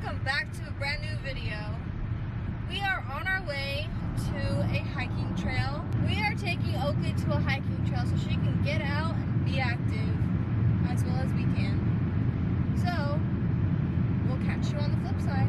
welcome back to a brand new video. We are on our way to a hiking trail. We are taking Oakley to a hiking trail so she can get out and be active as well as we can. So, we'll catch you on the flip side.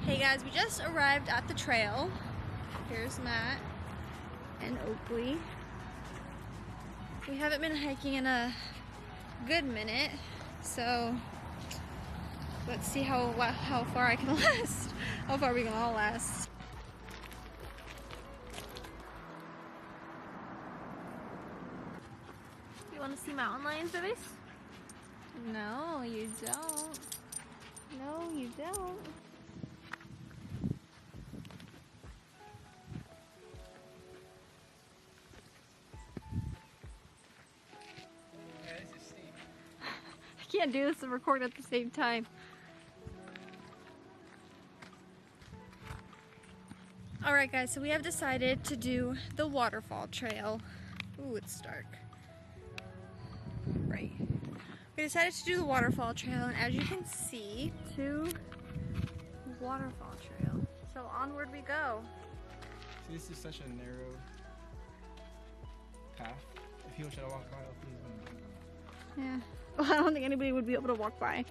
Hey guys, we just arrived at the trail. Here's Matt and Oakley. We haven't been hiking in a good minute, so let's see how far I can last. How far we can all last. You want to see mountain lions, babies? No, you don't. No, you don't. I can't do this and record at the same time. Alright guys, so we have decided to do the Waterfall Trail. Ooh, it's dark. Right. We decided to do the Waterfall Trail, and as you can see, to the Waterfall Trail. So onward we go. See, this is such a narrow path. If people should walk by, please wouldn't. Yeah. Well, I don't think anybody would be able to walk by.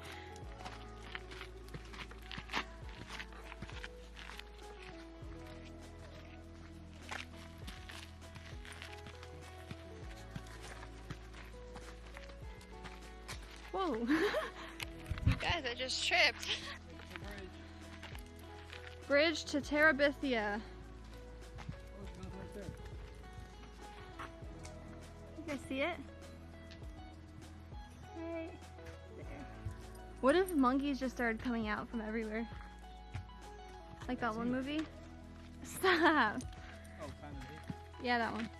Whoa. You guys, I just tripped. Bridge to Terabithia. You guys see it? Right there. What if monkeys just started coming out from everywhere? Like that one movie? Stop! Oh, Planet Ape? Yeah, that one.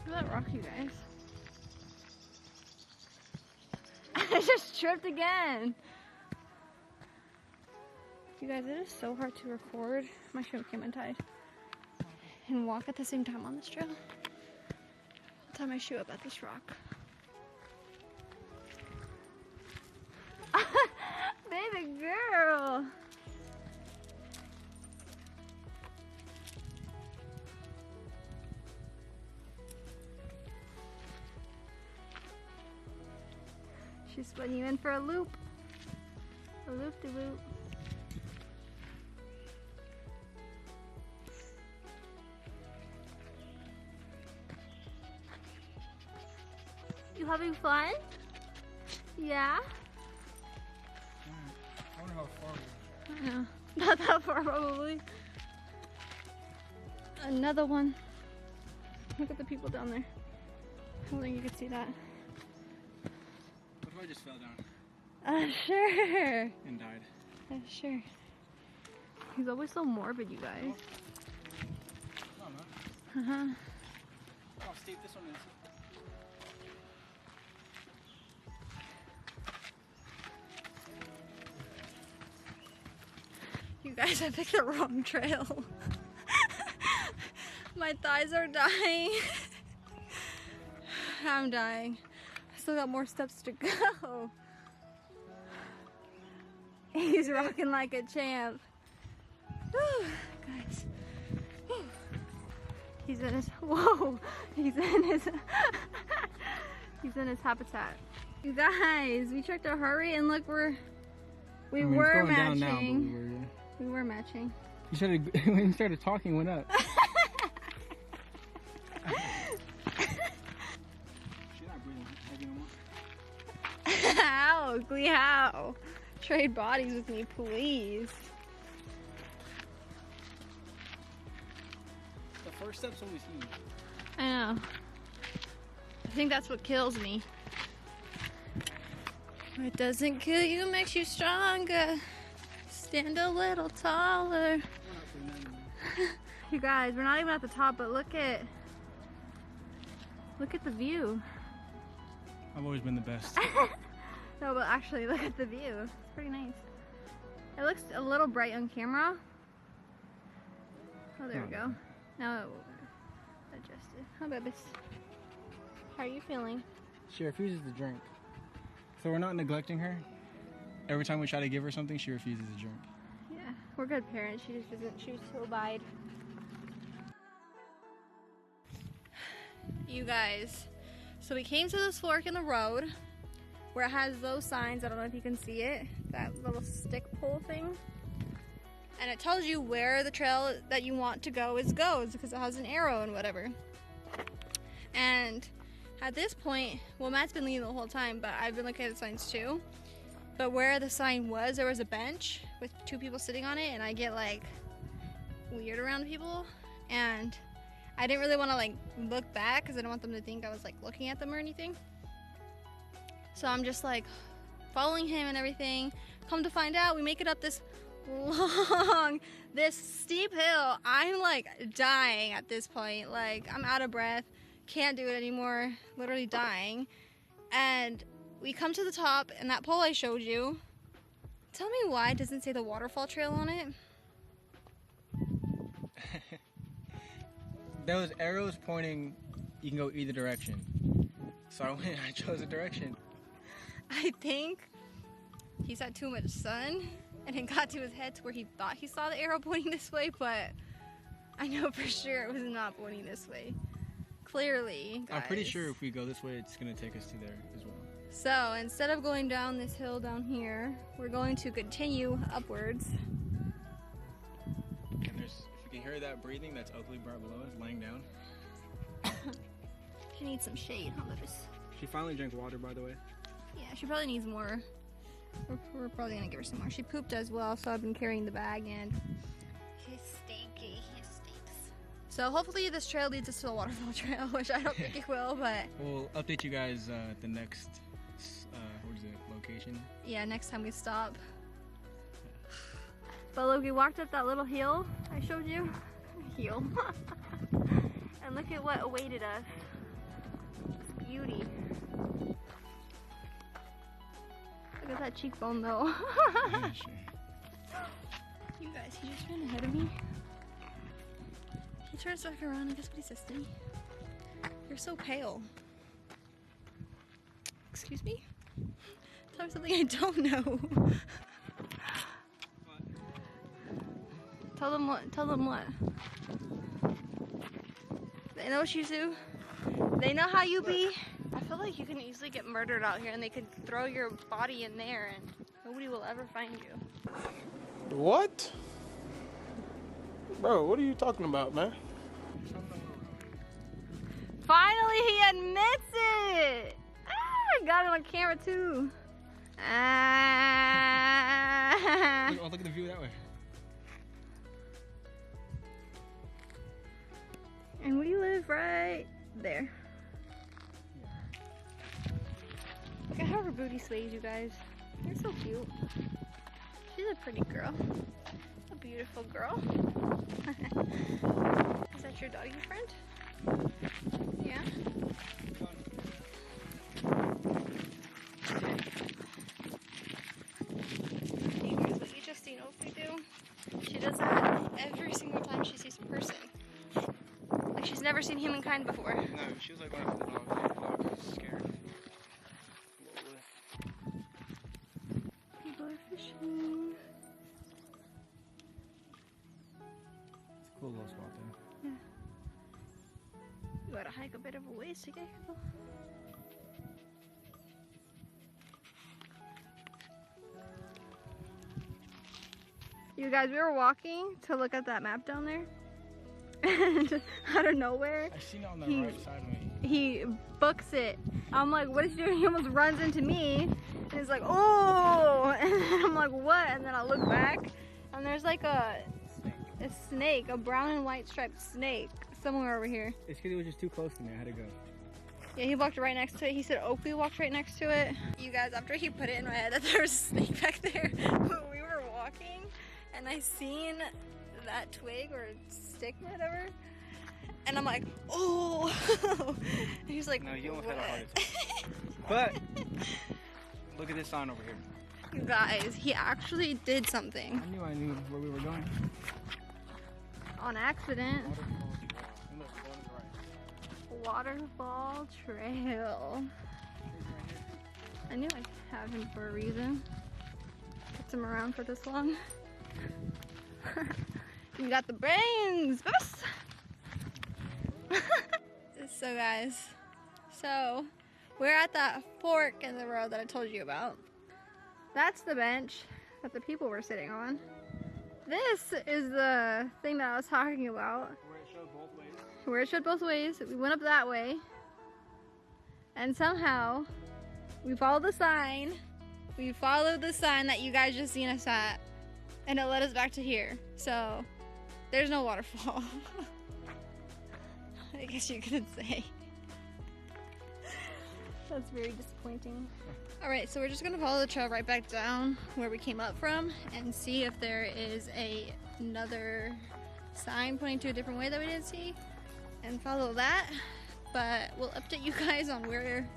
Look at that rock, you guys. I just tripped again! You guys, it is so hard to record. My shoe came untied. And walk at the same time on this trail. I'll tie my shoe up at this rock. Baby girl! She's putting you in for a loop. A loop-de-loop. You having fun? Yeah? I wonder how far we are. I know. Not that far, probably. Another one. Look at the people down there. I don't think you can see that. What if I just fell down? Sure. And died? Sure. He's always so morbid, you guys. No, I'm not. Uh-huh. Look how steep this one is. You guys, I picked the wrong trail. My thighs are dying. I'm dying. I still got more steps to go. He's rocking like a champ. Whew, guys. Whew. He's in his, whoa. He's in his, he's in his habitat. You guys, we checked our heart rate and look, we were matching. Down now, we were matching. You started, when you started talking, went up. She's not breathing heavy no more. How? Glee, how? Trade bodies with me, please. first step's always huge. I know. I think that's what kills me. What doesn't kill you makes you stronger. Stand a little taller. You guys, we're not even at the top, but look at the view. I've always been the best. No, but actually, look at the view. It's pretty nice. It looks a little bright on camera. Oh, there we go. Now it will adjust it. How about this? How are you feeling? She refuses to drink. So we're not neglecting her. Every time we try to give her something, she refuses to drink. Yeah, we're good parents. She just doesn't choose to abide. You guys, so we came to this fork in the road where it has those signs. I don't know if you can see it. That little stick pole thing. And it tells you where the trail that you want to go goes because it has an arrow and whatever. And at this point, well, Matt's been leading the whole time, but I've been looking at the signs too. But where the sign was, there was a bench with 2 people sitting on it, and I get like weird around people. And I didn't really want to like look back because I don't want them to think I was like looking at them or anything. So I'm just like following him and everything. Come to find out, we make it up this steep hill. I'm like dying at this point. Like I'm out of breath, can't do it anymore, literally dying. And we come to the top, and that pole I showed you, tell me why it doesn't say the Waterfall Trail on it. Those arrows pointing, you can go either direction. So I chose a direction. I think he's had too much sun and it got to his head to where he thought he saw the arrow pointing this way, but I know for sure it was not pointing this way. Clearly, guys. I'm pretty sure if we go this way, it's gonna take us to there as well. So instead of going down this hill down here, we're going to continue upwards. And there's, if you can hear that breathing, that's Oakley right below us, laying down. She needs some shade. How about this? She finally drank water, by the way. Yeah, she probably needs more. We're probably gonna give her some more. She pooped as well, so I've been carrying the bag, and she's stinky. She stinks. So hopefully this trail leads us to the Waterfall Trail, which I don't think it will, but We'll update you guys at the next, what is it, location? yeah, next time we stop. But look, we walked up that little hill I showed you. Hill. And look at what awaited us. It's beauty. Look at that cheekbone though. Yeah, sure. You guys, he just ran ahead of me. He turns back around and guess what he says to me? You're so pale. Excuse me? Tell me something I don't know. Tell them what? Tell them what? They know what you do. They know how you be. I feel like you can easily get murdered out here and they could throw your body in there and nobody will ever find you. What? Bro, what are you talking about, man? Finally, he admits it! Ah, I got it on camera too. Ah. Oh, look at the view that way. And we live right there. Look at how her booty sways, you guys. You're so cute. She's a pretty girl. A beautiful girl. Is that your doggy friend? Yeah? Hey guys, what you just seen Oakley do? She does that every single time she sees a person. Like she's never seen humankind before. No, she was like going after the dog. The dog was scared. People are fishing. It's a cool little spot there. Yeah. You gotta hike a bit of a ways to get here though. You guys, we were walking to look at that map down there. And out of nowhere, I seen it on the right side of me. he books it. I'm like, what is he doing? He almost runs into me. And he's like, oh! And then I'm like, what? And then I look back, and there's like a snake, a brown and white striped snake somewhere over here. It's because it was just too close to me. I had to go. Yeah, he walked right next to it. He said Oakley walked right next to it. You guys, after he put it in my head that there was a snake back there, we were walking and I seen that twig or stick or whatever. And I'm like, oh. And he's like, no, you almost had a heart attack. But look at this sign over here. You guys, he actually did something. I knew where we were going. On accident. Waterfall Trail. I knew I'd have him for a reason. Kept him around for this long. You got the brains, boss. So guys, we're at that fork in the road that I told you about. That's the bench that the people were sitting on. This is the thing that I was talking about. Where it showed both ways. Where it showed both ways. We went up that way. And somehow, we followed the sign. We followed the sign that you guys just seen us at. And it led us back to here. So, there's no waterfall. I guess you could say. That's very disappointing. Alright, so we're just gonna follow the trail right back down where we came up from and see if there is another sign pointing to a different way that we didn't see and follow that. But we'll update you guys on where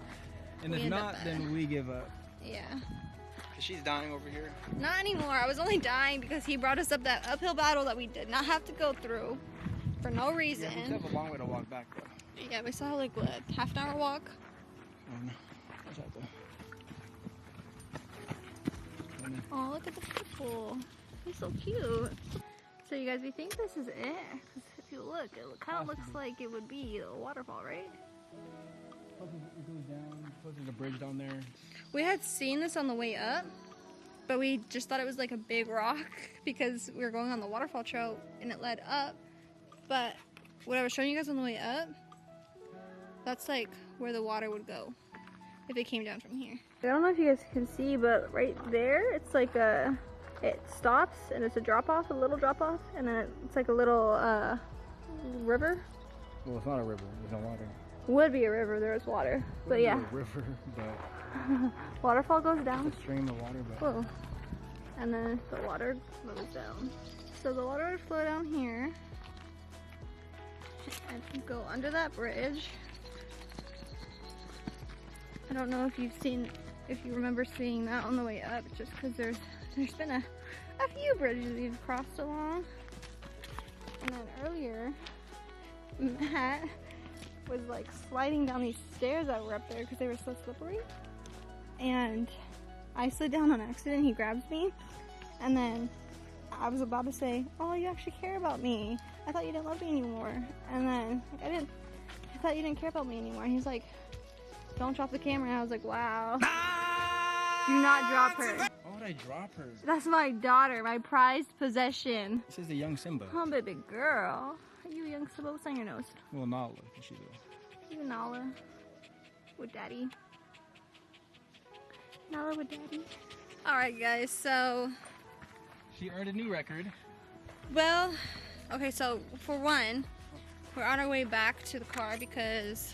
and we if end not, up at. then we give up. Yeah. Cause she's dying over here. Not anymore. I was only dying because he brought us up that uphill battle that we did not have to go through for no reason. Yeah, we still have a long way to walk back though. Yeah, we saw like what, half an hour walk? Oh no. What's that though? Oh, look at the people. He's so cute. So you guys, we think this is it. 'Cause if you look, it kind of looks like it would be a waterfall, right? It goes down. There's a bridge down there. We had seen this on the way up, but we just thought it was like a big rock because we were going on the waterfall trail and it led up. But what I was showing you guys on the way up, that's like where the water would go if it came down from here. I don't know if you guys can see, but right there, it's like it stops and it's a drop off, a little drop off, and then it's like a little river. Well, it's not a river. There's no water. Would be a river, there's water. But yeah. A river, but waterfall goes down. it's a stream of water, but Whoa. And then the water flows down. So the water would flow down here and go under that bridge. I don't know if you've seen, if you remember seeing that on the way up, just because there's been a few bridges we've crossed along. And then earlier, Matt was like sliding down these stairs that were up there because they were so slippery. And I slid down on accident, he grabs me. And then I was about to say, oh, you actually care about me. I thought you didn't love me anymore. And then like, I thought you didn't care about me anymore. And he's like, don't drop the camera. And I was like, wow. Do not drop her. why would I drop her? That's my daughter, my prized possession. This is the young Simba. Oh, baby girl. Are you young Simba? What's on your nose? Well, Nala, she's a... You Nala. With daddy. Nala with daddy. Alright guys, so... She earned a new record. Well, okay, so for one, we're on our way back to the car because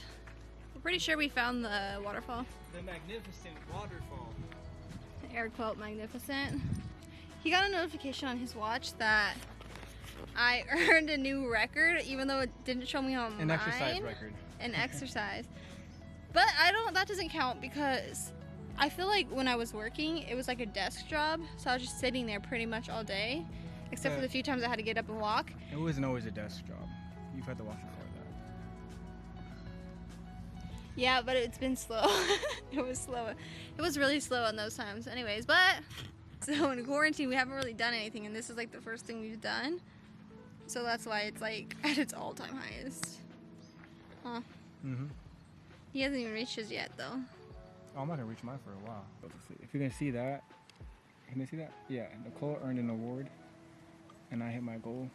we're pretty sure we found the waterfall. The magnificent waterfall. Air quote magnificent. He got a notification on his watch that I earned a new record, even though it didn't show me on mine. An exercise record. An exercise. But that doesn't count because I feel like when I was working, it was like a desk job. So I was just sitting there pretty much all day, except for the few times I had to get up and walk. It wasn't always a desk job. You've had to walk before that. Yeah, but it's been slow. It was slow. It was really slow on those times anyways. But, so in quarantine, we haven't really done anything. And this is like the first thing we've done. So that's why it's like at its all-time highest. Huh. Mm-hmm. He hasn't even reached his yet, though. Oh, I'm not gonna reach mine for a while. If you can see that, can you see that? Yeah, Nicole earned an award, and I hit my goal.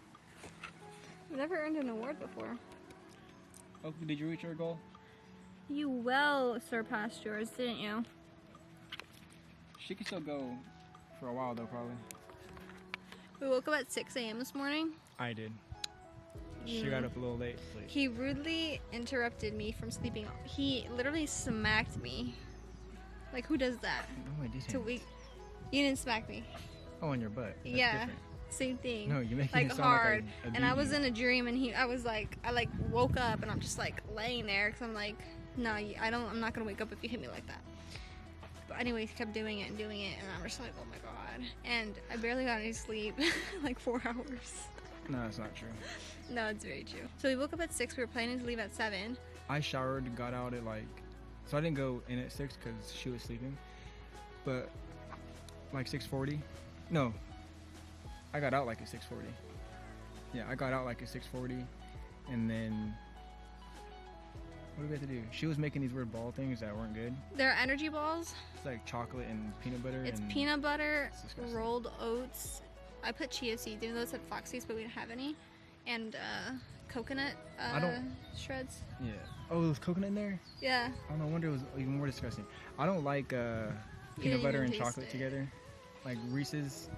I've never earned an award before. Oh, did you reach your goal? You well surpassed yours, didn't you? She can still go for a while though, probably. We woke up at 6 a.m. this morning. I did. She got up a little late. Like, He rudely interrupted me from sleeping. He literally smacked me. Like, who does that? no, I didn't. To weak. You didn't smack me. Oh, on your butt. That's Yeah. different. Same thing. No, you're making like it sound hard. like I And I beat was you. in a dream, and I woke up, and I'm just like laying there because I'm like, no, I'm not gonna wake up if you hit me like that. But anyways, he kept doing it, and I'm just like, oh my god. And I barely got any sleep, like 4 hours. No, that's not true. No, it's very true. So we woke up at 6. We were planning to leave at 7. I showered, got out at like, so I didn't go in at 6 because she was sleeping, but like 6:40. No, I got out like at 6:40. Yeah, I got out like at 6:40, and then what do we have to do? She was making these weird ball things that weren't good. They're energy balls. It's like chocolate and peanut butter. It's and peanut butter, it's disgusting. rolled oats. I put chia seeds, even though it's at Foxy's, but we didn't have any. And coconut shreds. Yeah. Oh, there was coconut in there? Yeah. Oh, no wonder it was even more disgusting. I don't like didn't peanut butter even and taste chocolate it. together. Like Reese's,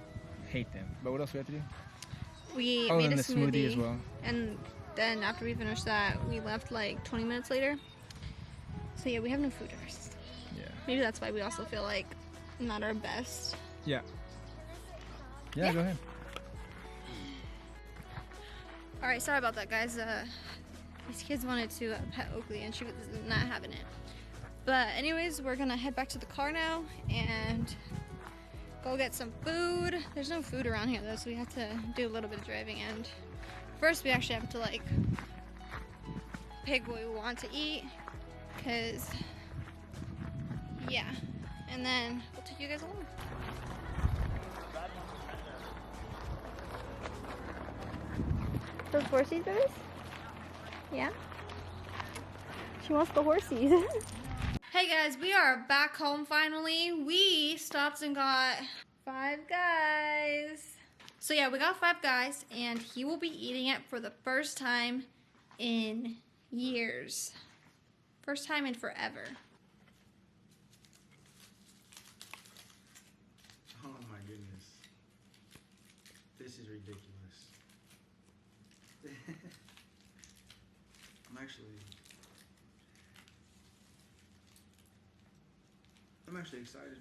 hate them. But what else we have to do? We Oh, made and a the smoothie as smoothie, well. and then after we finished that, we left like 20 minutes later. So yeah, we have no food first. Yeah. Maybe that's why we also feel like not our best. Yeah. Yeah, go ahead. All right, sorry about that, guys. These kids wanted to pet Oakley, and she was not having it. But anyways, we're gonna head back to the car now and go get some food. There's no food around here though, so we have to do a little bit of driving. And first, we actually have to like pick what we want to eat, cause yeah. And then we'll take you guys along. Those horsies, guys? Yeah? She wants the horsies. Hey guys, we are back home finally. We stopped and got Five Guys. So yeah, we got Five Guys, and he will be eating it for the first time in years. First time in forever. Oh my goodness. This is ridiculous. I'm actually excited.